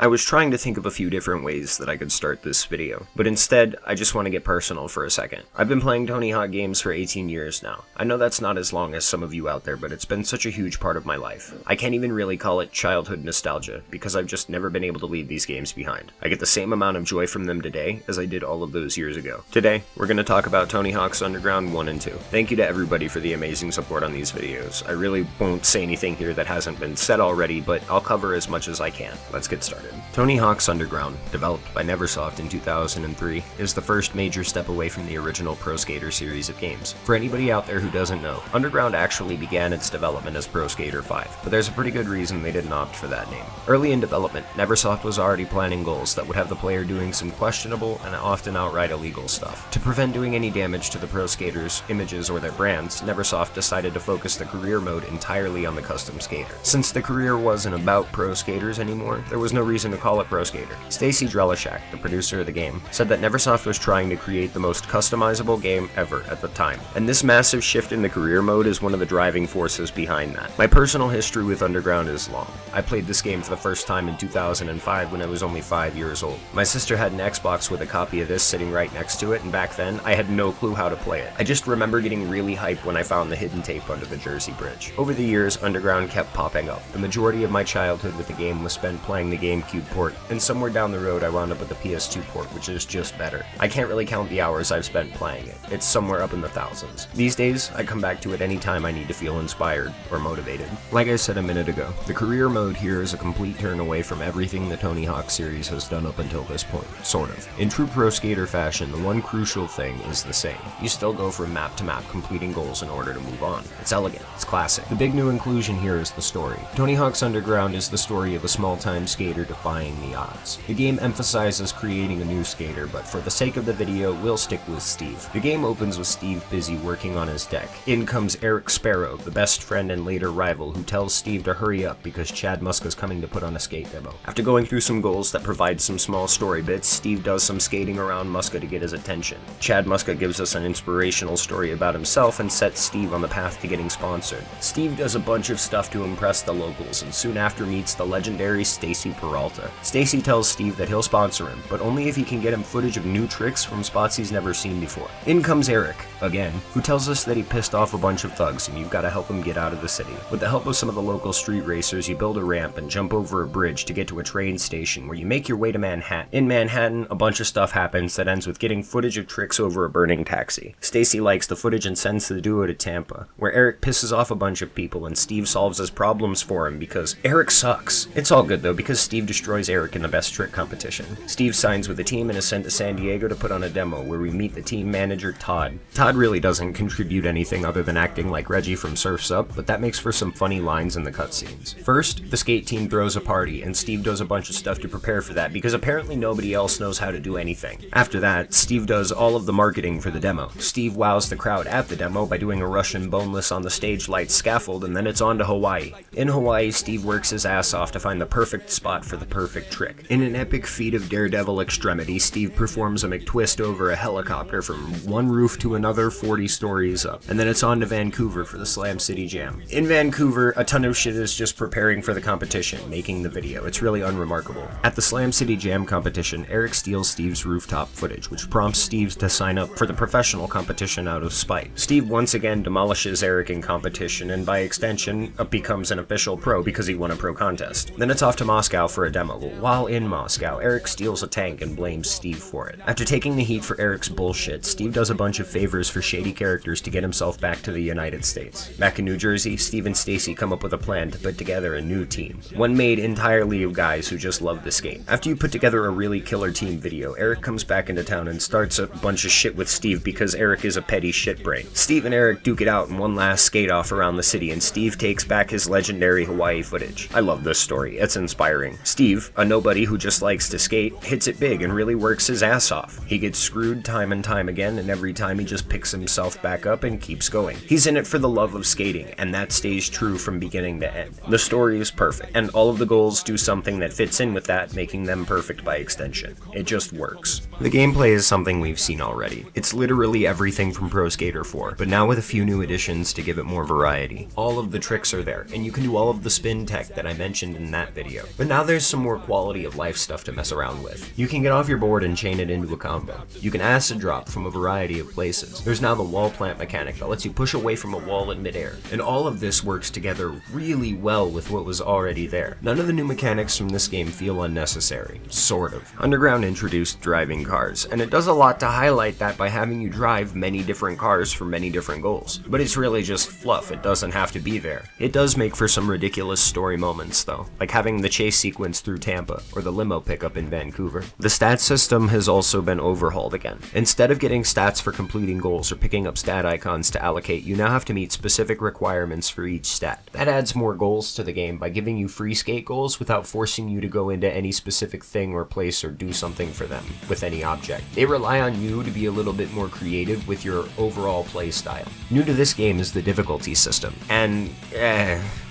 I was trying to think of a few different ways that I could start this video, but instead, I just want to get personal for a second. I've been playing T.H.U.G games for 18 years now. I know that's not as long as some of you out there, but it's been such a huge part of my life. I can't even really call it childhood nostalgia, because I've just never been able to leave these games behind. I get the same amount of joy from them today as I did all of those years ago. Today, we're going to talk about Tony Hawk's Underground 1 and 2. Thank you to everybody for the amazing support on these videos. I really won't say anything here that hasn't been said already, but I'll cover as much as I can. Let's get started. Tony Hawk's Underground, developed by Neversoft in 2003, is the first major step away from the original Pro Skater series of games. For anybody out there who doesn't know, Underground actually began its development as Pro Skater 5, but there's a pretty good reason they didn't opt for that name. Early in development, Neversoft was already planning goals that would have the player doing some questionable and often outright illegal stuff. To prevent doing any damage to the Pro Skaters' images or their brands, Neversoft decided to focus the career mode entirely on the custom skater. Since the career wasn't about pro skaters anymore, there was no reason to call it Pro Skater. Stacy Drelishak, the producer of the game, said that Neversoft was trying to create the most customizable game ever at the time, and this massive shift in the career mode is one of the driving forces behind that. My personal history with Underground is long. I played this game for the first time in 2005 when I was only 5 years old. My sister had an Xbox with a copy of this sitting right next to it, and back then, I had no clue how to play it. I just remember getting really hyped when I found the hidden tape under the Jersey Bridge. Over the years, Underground kept popping up. The majority of my childhood with the game was spent playing the GameCube port, and somewhere down the road I wound up with the PS2 port, which is just better. I can't really count the hours I've spent playing it. It's somewhere up in the thousands. These days, I come back to it anytime I need to feel inspired or motivated. Like I said a minute ago, the career mode here is a complete turn away from everything the Tony Hawk series has done up until this point, sort of. In true Pro Skater fashion, the one crucial thing is the same. You still go from map to map completing goals in order to move on. It's elegant, it's classic. The big new inclusion here is the story. Tony Hawk's Underground is the story of a small-time skater defying the odds. The game emphasizes creating a new skater, but for the sake of the video, we'll stick with Steve. The game opens with Steve busy working on his deck. In comes Eric Sparrow, the best friend and later rival, who tells Steve to hurry up because Chad Muska's coming to put on a skate demo. After going through some goals that provide some small story bits, Steve does some skating around Muska to get his attention. Chad Muska gives us an inspirational story about himself and sets Steve on the path to getting sponsored. Steve does a bunch of stuff to impress the locals and soon after meets the legendary Stacy Peralta. Stacy tells Steve that he'll sponsor him, but only if he can get him footage of new tricks from spots he's never seen before. In comes Eric, again, who tells us that he pissed off a bunch of thugs and you've got to help him get out of the city. With the help of some of the local street racers, you build a ramp and jump over a bridge to get to a train station where you make your way to Manhattan. In Manhattan, a bunch of stuff happens that ends with getting footage of tricks over a burning taxi. Stacy likes the footage and sends the duo to Tampa, where Eric pisses off a bunch of people and Steve solves his problems for him because Eric sucks. It's all good though, because Steve destroys Eric in the best trick competition. Steve signs with the team and is sent to San Diego to put on a demo where we meet the team manager Todd. Todd really doesn't contribute anything other than acting like Reggie from Surf's Up, but that makes for some funny lines in the cutscenes. First, the skate team throws a party and Steve does a bunch of stuff to prepare for that because apparently nobody else knows how to do anything. After that, Steve does all of the marketing for the demo. Steve wows the crowd at the demo by doing a Russian boneless on the stage light scaffold, and then it's on to Hawaii. In Hawaii, Steve works his ass off to find the perfect spot for the perfect trick. In an epic feat of daredevil extremity, Steve performs a McTwist over a helicopter from one roof to another 40 stories up, and then it's on to Vancouver for the Slam City Jam. In Vancouver, a ton of shit is just preparing for the competition, making the video. It's really unremarkable. At the Slam City Jam competition, Eric steals Steve's rooftop footage, which prompts Steve to sign up for the professional competition out of spite. Steve once again demolishes Eric in competition, and by extension, becomes an official pro because he won a pro contest. Then it's off to Moscow for a demo. While in Moscow, Eric steals a tank and blames Steve for it. After taking the heat for Eric's bullshit, Steve does a bunch of favors for shady characters to get himself back to the United States. Back in New Jersey, Steve and Stacy come up with a plan to put together a new team. One made entirely of guys who just love the skate. After you put together a really killer team video, Eric comes back into town and starts a bunch of shit with Steve because Eric is a petty shitbrain. Steve and Eric duke it out in one last skate off around the city, and Steve takes back his legendary Hawaii footage. I love this story. It's inspiring. Steve, a nobody who just likes to skate, hits it big and really works his ass off. He gets screwed time and time again, and every time he just picks himself back up and keeps going. He's in it for the love of skating, and that stays true from beginning to end. The story is perfect, and all of the goals do something that fits in with that, making them perfect by extension. It just works. The gameplay is something we've seen already. It's literally everything from Pro Skater 4, but now with a few new additions to give it more variety. All of the tricks are there, and you can do all of the spin tech that I mentioned in that video. But now there's some more quality of life stuff to mess around with. You can get off your board and chain it into a combo. You can acid drop from a variety of places. There's now the wall plant mechanic that lets you push away from a wall in midair, and all of this works together really well with what was already there. None of the new mechanics from this game feel unnecessary. Sort of. Underground introduced driving cars, and it does a lot to highlight that by having you drive many different cars for many different goals. But it's really just fluff, it doesn't have to be there. It does make for some ridiculous story moments though, like having the chase sequence through Tampa, or the limo pickup in Vancouver. The stats system has also been overhauled again. Instead of getting stats for completing goals or picking up stat icons to allocate, you now have to meet specific requirements for each stat. That adds more goals to the game by giving you free skate goals without forcing you to go into any specific thing or place or do something for them with any object. They rely on you to be a little bit more creative with your overall play style. New to this game is the difficulty system, and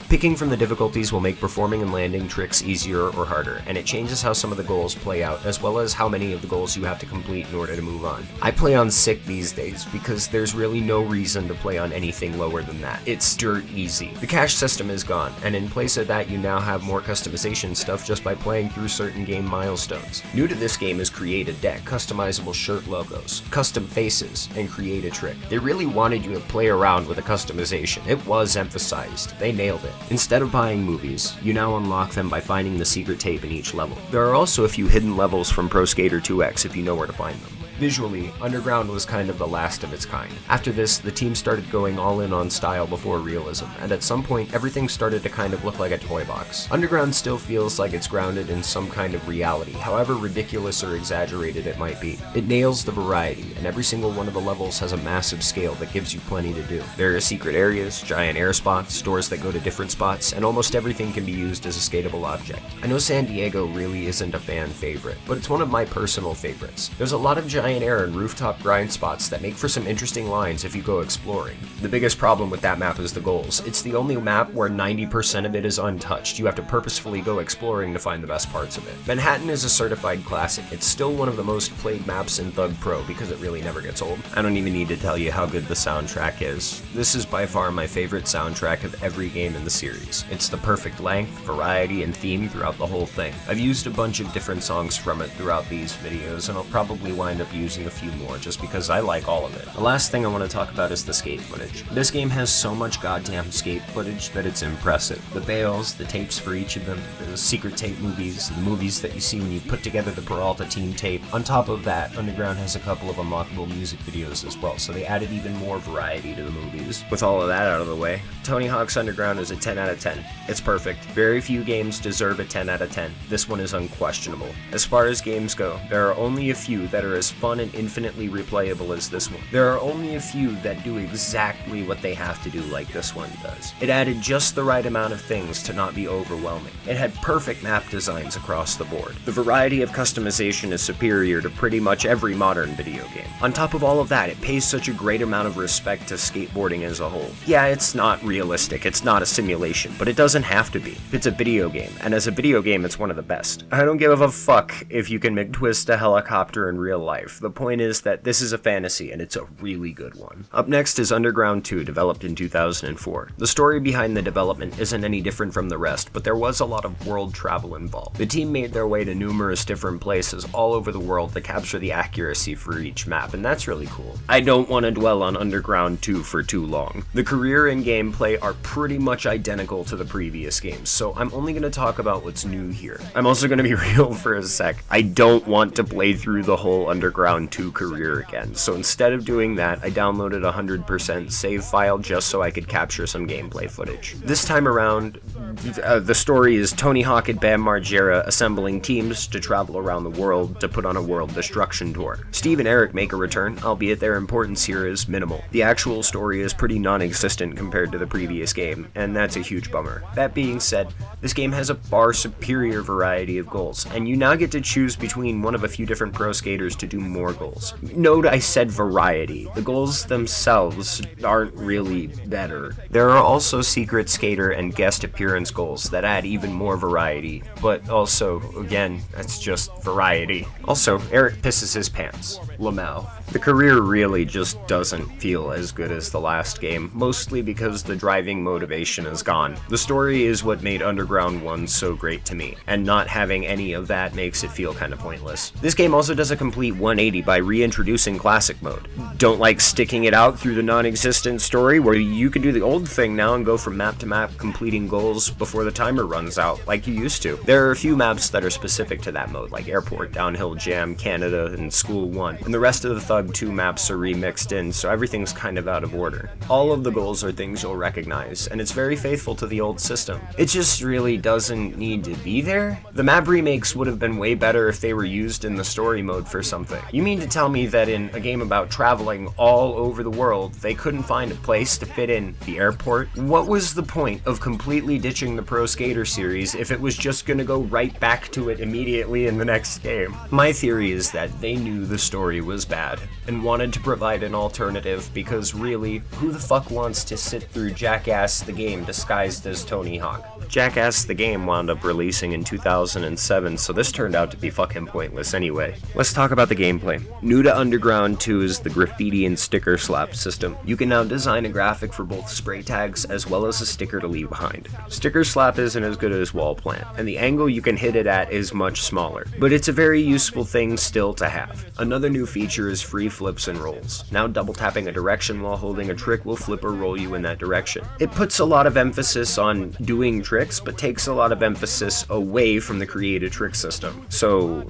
picking from the difficulties will make performing and landing tricks easier or harder, and it changes how some of the goals play out, as well as how many of the goals you have to complete in order to move on. I play on sick these days because there's really no reason to play on anything lower than that. It's dirt easy. The cash system is gone, and in place of that you now have more customization stuff just by playing through certain game milestones. New to this game is create a deck, customizable shirt logos, custom faces, and create a trick. They really wanted you to play around with the customization. It was emphasized. They nailed it. Instead of buying movies, you now unlock them by finding the secret tape in each level. There are also a few hidden levels from Pro Skater 2X if you know where to find them. Visually, Underground was kind of the last of its kind. After this, the team started going all in on style before realism, and at some point, everything started to kind of look like a toy box. Underground still feels like it's grounded in some kind of reality, however ridiculous or exaggerated it might be. It nails the variety, and every single one of the levels has a massive scale that gives you plenty to do. There are secret areas, giant air spots, doors that go to different spots, and almost everything can be used as a skatable object. I know San Diego really isn't a fan favorite, but it's one of my personal favorites. There's a lot of giant air and rooftop grind spots that make for some interesting lines if you go exploring. The biggest problem with that map is the goals. It's the only map where 90% of it is untouched. You have to purposefully go exploring to find the best parts of it. Manhattan is a certified classic. It's still one of the most played maps in Thug Pro because it really never gets old. I don't even need to tell you how good the soundtrack is. This is by far my favorite soundtrack of every game in the series. It's the perfect length, variety, and theme throughout the whole thing. I've used a bunch of different songs from it throughout these videos, and I'll probably wind up using a few more just because I like all of it. The last thing I want to talk about is the skate footage. This game has so much goddamn skate footage that it's impressive. The bales, the tapes for each of them, the secret tape movies, the movies that you see when you put together the Peralta team tape. On top of that, Underground has a couple of unlockable music videos as well, so they added even more variety to the movies. With all of that out of the way, Tony Hawk's Underground is a 10 out of 10. It's perfect. Very few games deserve a 10 out of 10. This one is unquestionable. As far as games go, there are only a few that are as fun and infinitely replayable as this one. There are only a few that do exactly what they have to do like this one does. It added just the right amount of things to not be overwhelming. It had perfect map designs across the board. The variety of customization is superior to pretty much every modern video game. On top of all of that, it pays such a great amount of respect to skateboarding as a whole. Yeah, it's not realistic, it's not a simulation, but it doesn't have to be. It's a video game, and as a video game, it's one of the best. I don't give a fuck if you can McTwist a helicopter in real life. The point is that this is a fantasy, and it's a really good one. Up next is Underground 2, developed in 2004. The story behind the development isn't any different from the rest, but there was a lot of world travel involved. The team made their way to numerous different places all over the world to capture the accuracy for each map, and that's really cool. I don't want to dwell on Underground 2 for too long. The career and gameplay are pretty much identical to the previous games, so I'm only going to talk about what's new here. I'm also going to be real for a sec. I don't want to play through the whole Underground 2 career again, so instead of doing that, I downloaded a 100% save file just so I could capture some gameplay footage. This time around, the story is Tony Hawk and Bam Margera assembling teams to travel around the world to put on a world destruction tour. Steve and Eric make a return, albeit their importance here is minimal. The actual story is pretty non-existent compared to the previous game, and that's a huge bummer. That being said, this game has a far superior variety of goals, and you now get to choose between one of a few different pro skaters to do more goals. Note I said variety. The goals themselves aren't really better. There are also secret skater and guest appearance goals that add even more variety, but also, again, that's just variety. Also, Eric pisses his pants. Lamau. The career really just doesn't feel as good as the last game, mostly because the driving motivation is gone. The story is what made Underground 1 so great to me, and not having any of that makes it feel kind of pointless. This game also does a complete 180 by reintroducing classic mode. Don't like sticking it out through the non-existent story where you can do the old thing now and go from map to map completing goals before the timer runs out, like you used to. There are a few maps that are specific to that mode, like Airport, Downhill Jam, Canada, and School 1, and the rest of the Thug 2 maps are remixed in, so everything's kind of out of order. All of the goals are things you'll recognize, and it's very faithful to the old system. It just really doesn't need to be there. The map remakes would have been way better if they were used in the story mode for something. You mean to tell me that in a game about traveling all over the world, they couldn't find a place to fit in the airport? What was the point of completely ditching the Pro Skater series if it was just gonna go right back to it immediately in the next game? My theory is that they knew the story was bad and wanted to provide an alternative, because really, who the fuck wants to sit through Jackass the game disguised as Tony Hawk? Jackass the game wound up releasing in 2007, so this turned out to be fucking pointless anyway. Let's talk about the gameplay. New to Underground 2 is the graffiti and sticker slap system. You can now design a graphic for both spray tags as well as a sticker to leave behind. Sticker slap isn't as good as wall plant, and the angle you can hit it at is much smaller, but it's a very useful thing still to have. Another new feature is free flips and rolls. Now double tapping a direction while holding a trick will flip or roll you in that direction. It puts a lot of emphasis on doing tricks, but takes a lot of emphasis away from the create a trick system. So,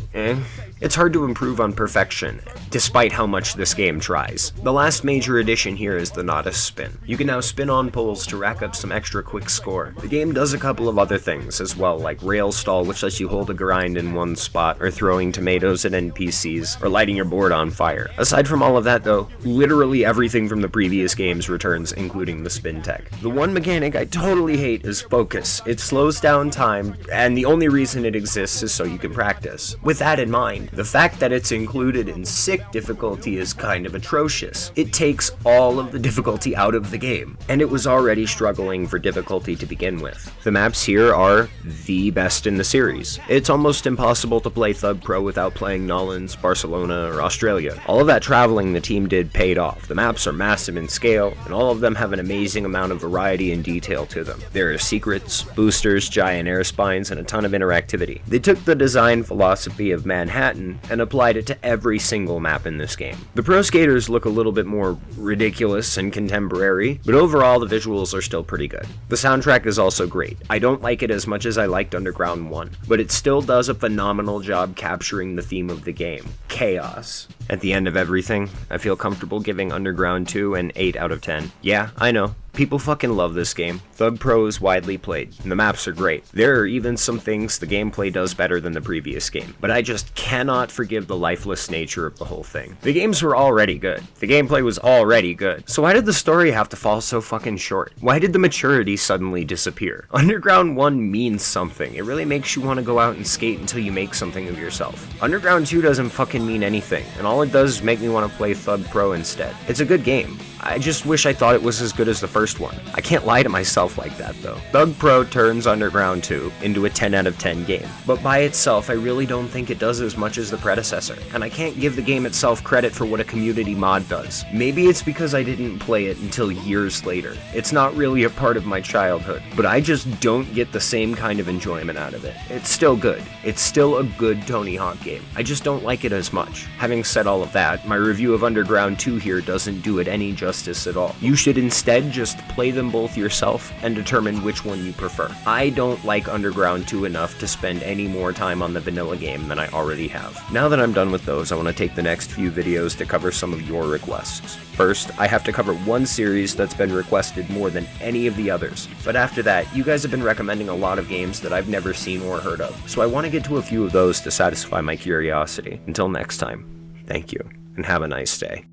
It's hard to improve on perfection, despite how much this game tries. The last major addition here is the Nodus spin. You can now spin on poles to rack up some extra quick score. The game does a couple of other things as well, like rail stall, which lets you hold a grind in one spot, or throwing tomatoes at NPCs, or lighting your board on fire. Aside from all of that though, literally everything from the previous games returns, including the spin tech. The one mechanic I totally hate is focus. It slows down time, and the only reason it exists is so you can practice. With that in mind, the fact that it's included in sick difficulty is kind of atrocious. It takes all of the difficulty out of the game, and it was already struggling for difficulty to begin with. The maps here are the best in the series. It's almost impossible to play Thug Pro without playing Nolans, Barcelona, or Australia. All of that traveling the team did paid off. The maps are massive in scale, and all of them have an amazing amount of variety and detail to them. There are secrets, boosters, giant air spines, and a ton of interactivity. They took the design philosophy of Manhattan and applied it to every single map in this game. The pro skaters look a little bit more ridiculous and contemporary, but overall the visuals are still pretty good. The soundtrack is also great. I don't like it as much as I liked Underground 1, but it still does a phenomenal job capturing the theme of the game: chaos. At the end of everything, I feel comfortable giving Underground 2 an 8 out of 10. Yeah, I know. People fucking love this game. Thug Pro is widely played, and the maps are great. There are even some things the gameplay does better than the previous game, but I just cannot forgive the lifeless nature of the whole thing. The games were already good. The gameplay was already good. So why did the story have to fall so fucking short? Why did the maturity suddenly disappear? Underground 1 means something. It really makes you want to go out and skate until you make something of yourself. Underground 2 doesn't fucking mean anything, and all it does is make me want to play Thug Pro instead. It's a good game. I just wish I thought it was as good as the first one. I can't lie to myself like that though. Thug Pro turns Underground 2 into a 10 out of 10 game, but by itself I really don't think it does as much as the predecessor, and I can't give the game itself credit for what a community mod does. Maybe it's because I didn't play it until years later. It's not really a part of my childhood, but I just don't get the same kind of enjoyment out of it. It's still good. It's still a good Tony Hawk game. I just don't like it as much. Having said all of that, my review of Underground 2 here doesn't do it any justice at all. You should instead just play them both yourself and determine which one you prefer. I don't like Underground 2 enough to spend any more time on the vanilla game than I already have. Now that I'm done with those, I want to take the next few videos to cover some of your requests. First, I have to cover one series that's been requested more than any of the others, but after that, you guys have been recommending a lot of games that I've never seen or heard of, so I want to get to a few of those to satisfy my curiosity. Until next time, thank you, and have a nice day.